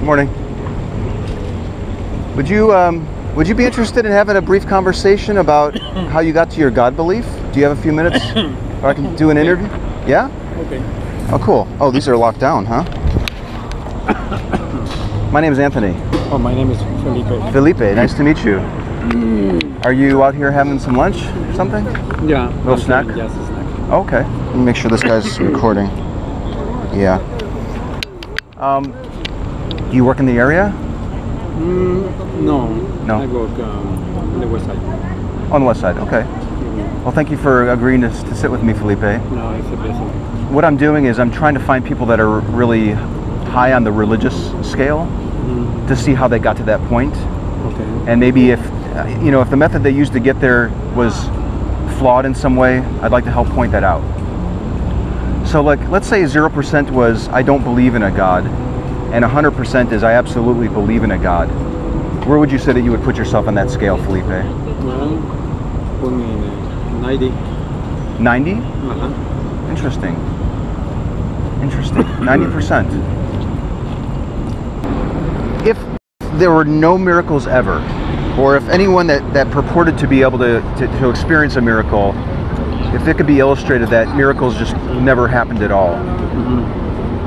Morning. Would you be interested in having a brief conversation about how you got to your God belief? Do you have a few minutes or I can do an interview? Yeah? Okay. Oh, cool. Oh, these are locked down, huh? My name is Anthony. Oh, my name is Felipe. Felipe, nice to meet you. Are you out here having some lunch or something? Yeah. Little snack? Just a snack. Okay. Let me make sure this guy's recording. Yeah. Do you work in the area? No. No. I work on the west side. On the west side, okay. Well, thank you for agreeing to sit with me, Felipe. No, it's a blessing. What I'm doing is I'm trying to find people that are really high on the religious scale to see how they got to that point. Okay. And maybe if the method they used to get there was flawed in some way, I'd like to help point that out. So like, let's say 0% was I don't believe in a God, and 100% is I absolutely believe in a God. Where would you say that you would put yourself on that scale, Felipe? Well, put me in 90. 90? Uh-huh. Interesting. 90%. If there were no miracles ever, or if anyone that purported to be able to experience a miracle, if it could be illustrated that miracles just never happened at all,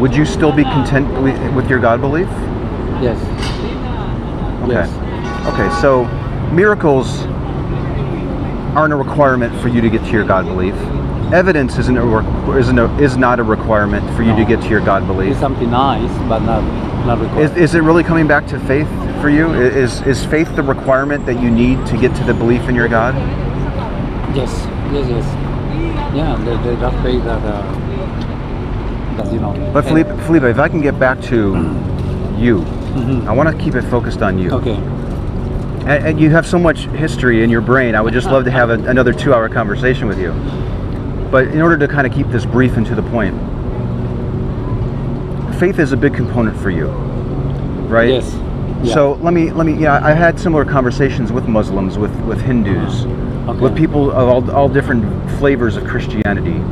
would you still be content with your God belief? Yes. Okay. Yes. Okay, so miracles aren't a requirement for you to get to your God belief. Evidence is not a requirement for you to get to your God belief. It's something nice, but not required. Is it really coming back to faith for you? Is faith the requirement that you need to get to the belief in your God? Yes. Yeah, that faith that But Felipe, if I can get back to you, I want to keep it focused on you. Okay. And you have so much history in your brain. I would just love to have another 2-hour conversation with you. But in order to kind of keep this brief and to the point, faith is a big component for you, right? Yes. Yeah. So let me. Yeah, I had similar conversations with Muslims, with Hindus, with people of all different flavors of Christianity,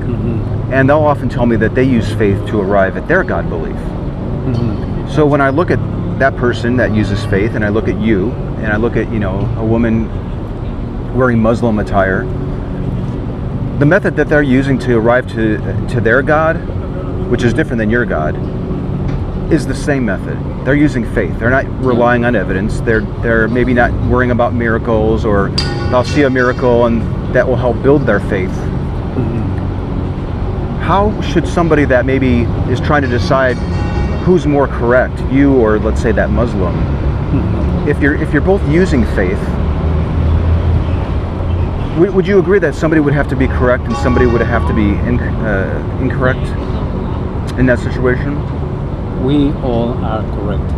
and they'll often tell me that they use faith to arrive at their God belief. So when I look at that person that uses faith, and I look at you, and I look at a woman wearing Muslim attire, the method that they're using to arrive to their God, which is different than your God, is the same method. They're using faith. They're not relying on evidence. They're maybe not worrying about miracles, or they'll see a miracle and that will help build their faith. How should somebody that maybe is trying to decide who's more correct, you or let's say that Muslim, if you're both using faith, would you agree that somebody would have to be correct and somebody would have to be incorrect in that situation? We all are correct.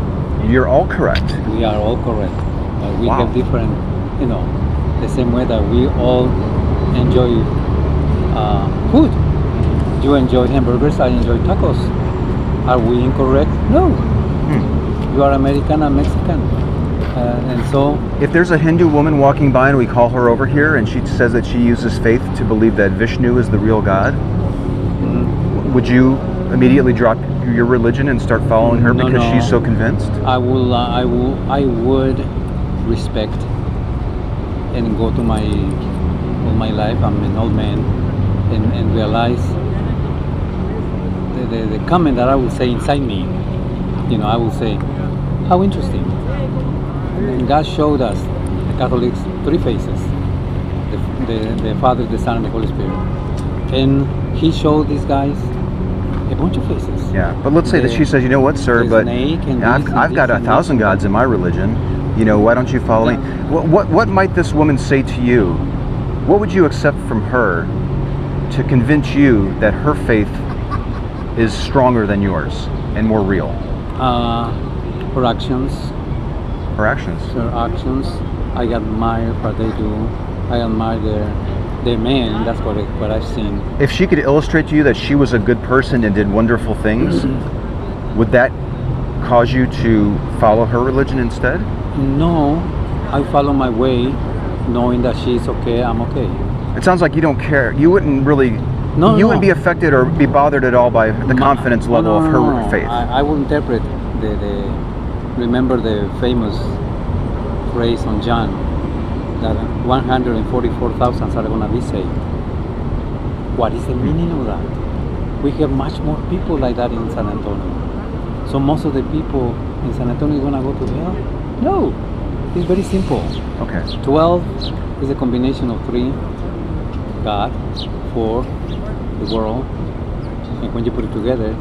You're all correct. We are all correct. But we Wow. have different, the same way that we all enjoy food. You enjoy hamburgers, I enjoy tacos. Are we incorrect? No. You are American, I'm Mexican. And so... If there's a Hindu woman walking by and we call her over here and she says that she uses faith to believe that Vishnu is the real God, would you immediately drop your religion and start following her because she's so convinced? I would respect and go to all my life. I'm an old man, and realize the comment that I would say inside me. I would say, how interesting. And God showed us, the Catholics, 3 faces: the Father, the Son, and the Holy Spirit. And He showed these guys a bunch of faces. Yeah, but let's say that she says, you know what, sir, but I've got 1,000 gods in my religion. Why don't you follow me? What might this woman say to you? What would you accept from her to convince you that her faith is stronger than yours and more real? Her actions. Her actions. Her actions. I admire what they do. I admire their man. That's what I've seen. If she could illustrate to you that she was a good person and did wonderful things, would that cause you to follow her religion instead? No, I follow my way, knowing that she's okay, I'm okay. It sounds like you don't care. You wouldn't really. You wouldn't be affected or be bothered at all by the confidence level of her faith. I will interpret remember the famous phrase on John that 144,000 are going to be saved. What is the meaning of that? We have much more people like that in San Antonio. So most of the people in San Antonio are going to go to hell? No, it's very simple. Okay. 12 is a combination of 3, God, 4, the world, and when you put it together,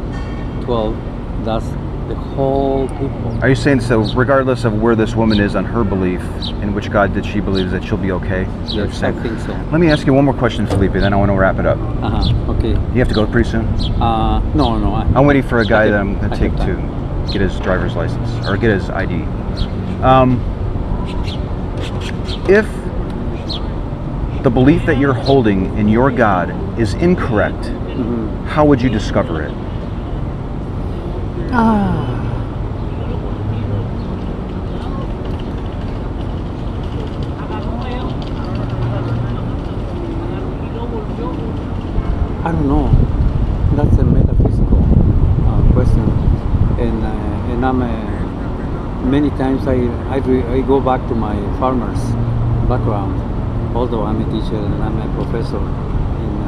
12, that's the whole people. Are you saying so regardless of where this woman is on her belief, in which God did she believe, that she'll be okay? Yes, I think so. Let me ask you one more question, Felipe, then I want to wrap it up. Okay. You have to go pretty soon? No. I'm waiting for a guy that I'm going to take to get his driver's license, or get his ID. If the belief that you're holding in your God is incorrect, how would you discover it? I don't know. That's a metaphysical question, and I'm many times I go back to my farmer's background. Although I'm a teacher and I'm a professor in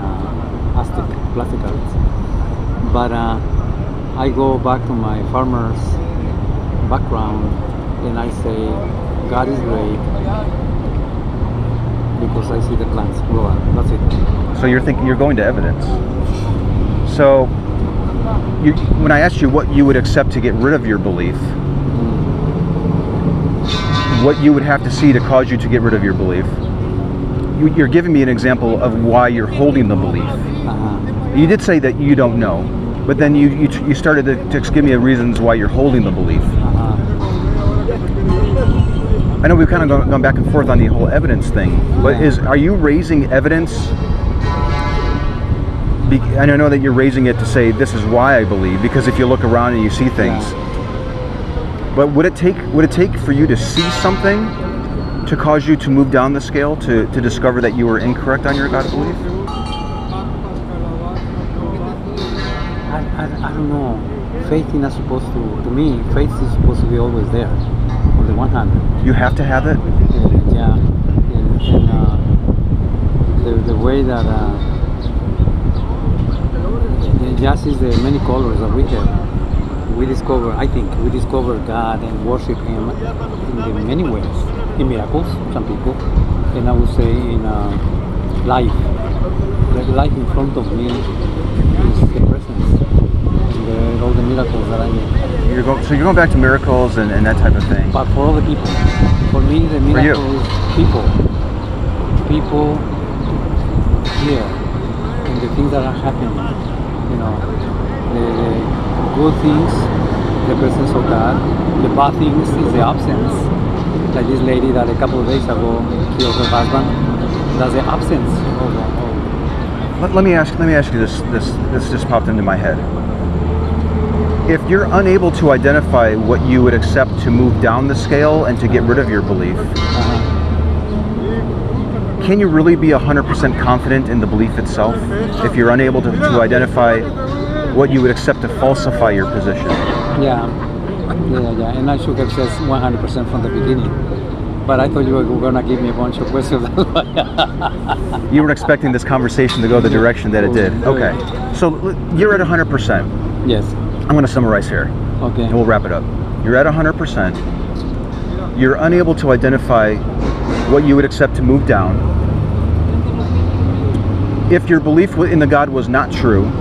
Aztec plastic arts, but I go back to my farmer's background and I say God is great because I see the plants grow. That's it. So you're going to evidence. So when I asked you what you would accept to get rid of your belief, what you would have to see to cause you to get rid of your belief, you're giving me an example of why you're holding the belief. You did say that you don't know, but then you started to give me reasons why you're holding the belief. I know we've kind of gone back and forth on the whole evidence thing, but are you raising evidence? And I know that you're raising it to say this is why I believe, because if you look around and you see things. But would it take for you to see something to cause you to move down the scale to discover that you were incorrect on your God belief? I don't know. Faith is not supposed to me, faith is supposed to be always there, on the one hand. You have to have it? And the way that just is the many colors that we have. We discover God and worship Him in many ways. In miracles, some people, and I would say in life. The life in front of me is the presence, and all the miracles that I make. So you're going back to miracles and that type of thing. But for other people, for me, the miracle is people here, and the things that are happening. You know, the good things, the presence of God. The bad things is the absence. Like this lady that a couple of days ago killed her husband. That's the absence of. Let me ask you this. This just popped into my head. If you're unable to identify what you would accept to move down the scale and to get rid of your belief, can you really be 100% confident in the belief itself? If you're unable to identify what you would accept to falsify your position? Yeah. And I should have said 100% from the beginning. But I thought you were going to give me a bunch of questions. You weren't expecting this conversation to go the direction that it did. Okay. So you're at 100%. Yes. I'm going to summarize here. Okay. And we'll wrap it up. You're at 100%. You're unable to identify what you would accept to move down. If your belief in the God was not true,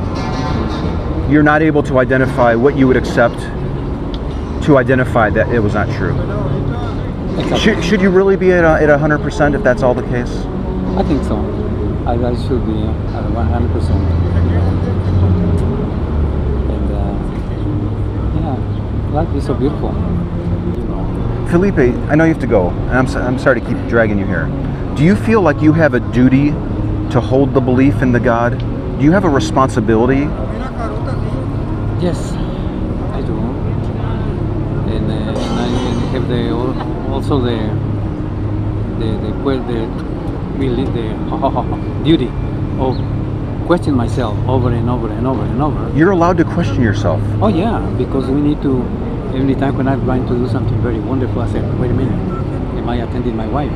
you're not able to identify what you would accept to identify that it was not true. Exactly. Should you really be at 100% if that's all the case? I think so. I should be at 100%. And life is so beautiful. You know. Felipe, I know you have to go, and I'm sorry to keep dragging you here. Do you feel like you have a duty to hold the belief in the God? Do you have a responsibility? Yes, I do. And I have also the duty of question myself over and over and over and over. You're allowed to question yourself. Oh yeah, because we need to every time when I'm trying to do something very wonderful, I say, wait a minute, am I attending my wife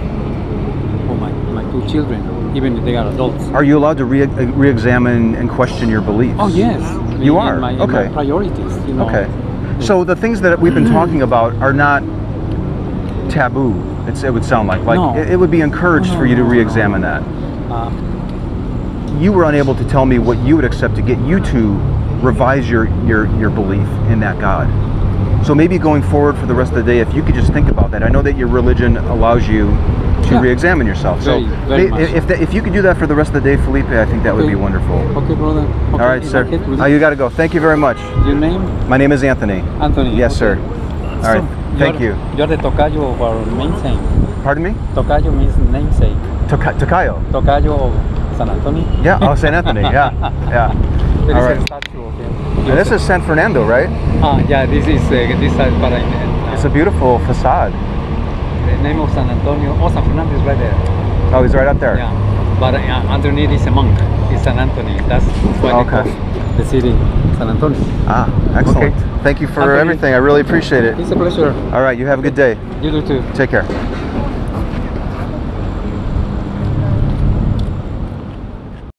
or my two children, even if they are adults? Are you allowed to re-examine and question your beliefs? Oh yes, You are? in Okay. my priorities, you know. Okay. So the things that we've been talking about are not taboo. It would sound like No. it would be encouraged for you to re-examine that. You were unable to tell me what you would accept to get you to revise your belief in that God. So maybe going forward for the rest of the day, if you could just think about that. I know that your religion allows you to re-examine yourself. Very, so very much. if you could do that for the rest of the day, Felipe, I think that would be wonderful. Okay, brother. Okay, All right, sir. You got to go. Thank you very much. Your name? My name is Anthony. Anthony. Yes, okay. sir. All right. Thank you. You're the tocayo of our main saint. Pardon me? Tocayo means namesake. Tocayo. Tocayo of San Antonio. Yeah. Oh, San Anthony. Yeah. Yeah. There All is right. a statue of him. And this is San Fernando, right? Yeah, this is this side, but It's a beautiful facade. the name of San Antonio. Oh, San Fernando is right there. Oh, he's right up there. Yeah, but underneath is a monk. It's San Antonio. That's why they call the city San Antonio. Ah, excellent. Okay. Thank you for Anthony. everything. I really appreciate it. It's a pleasure. All right. You have a good day. You do too. Take care.